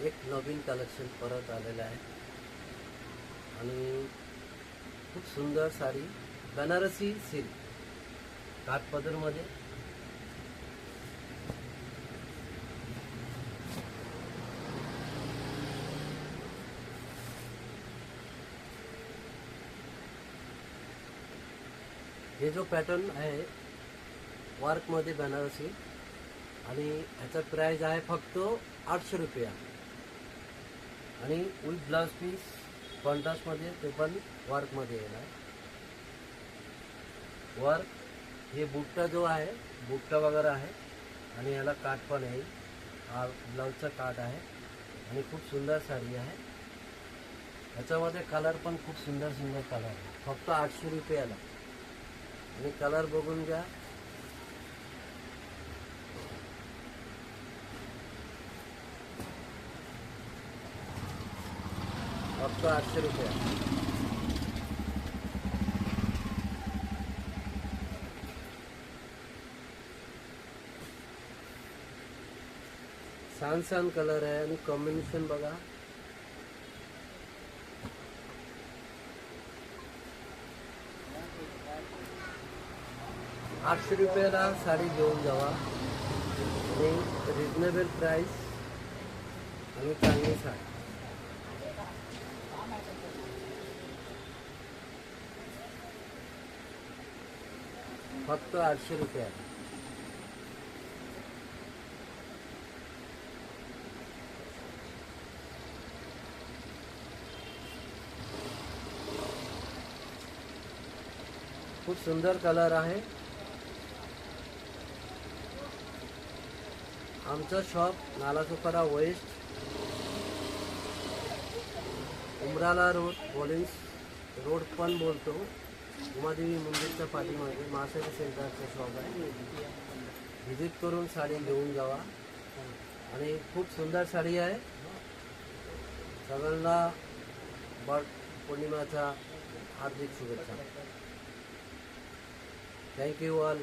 एक नवीन कलेक्शन परत आलेलं आहे आणि खूप सुंदर साडी बनारसी सिल्क काठपदरमध्ये हे जो पॅटर्न आहे वर्कमध्ये बनारसी आणि ह्याचा प्राइस आहे फक्त 800 रुपया आणि विथ ब्लाउज पीस कॉन्ट्रास्टमध्ये ते पण वर्कमध्ये येणार. वर्क हे बुट्टा जो आहे बुट्टा वगैरे आहे आणि याला काठ पण आहे. हा ब्लाउजचा काठ आहे आणि खूप सुंदर साडी आहे. ह्याच्यामध्ये कलर पण खूप सुंदर सुंदर कलर आहे फक्त 800 रुपयाला. आणि कलर बघून घ्या. फक्त 800 रुपया. छान छान कलर आहे आणि कॉम्बिनेशन बघा. ₹800 साडी घेऊन जावा आणि रिजनेबल प्राइस आणि चांगली साडी. फक्त 800 रुपया. खूप सुंदर कलर आहे. आमचा shop Nalasopara west, Umrala road, police road पण बोलतो. उमादेवी मंदिरच्या पाठीमागे मासेरी सेंटरचं शॉप आहे. व्हिजिट करून साडी घेऊन जावा आणि खूप सुंदर साडी आहे. सगळ्यांना वट पौर्णिमेच्या हार्दिक शुभेच्छा. Thank you all.